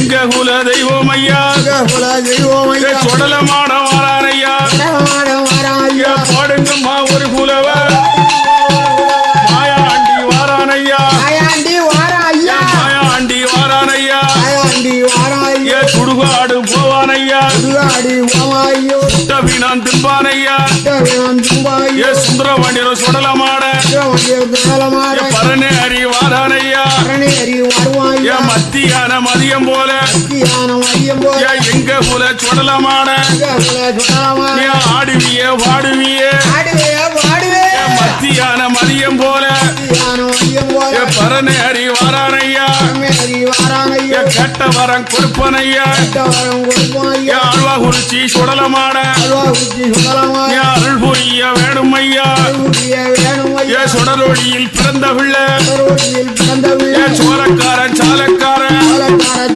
எங்க குல தெய்வம் ஐயா சொடலமான வாரானையா பாடுங்கம்மா ஒரு குலவ மாயாண்டி வாரானையா மாயாண்டி வாரானையா சுடுகாடு போவானையா நான் திம்பானையா சுந்தரவண்டிர சுடலமான பரணி அறி வாரானையா மத்தியான மதியம் போல எங்க போல சுடலமான ஆடுவிய பாடுவிய மத்தியான மதியம் போல பரணி அறி வாரானையா கேட்ட வரம் கொடுப்பனையா அல்வா குறிச்சி சுடலமான அருள் புரிய வேணும் ஐயா சுடலொழியில் பிறந்த பிள்ளை சோழக்காரன் சாலக்காரன்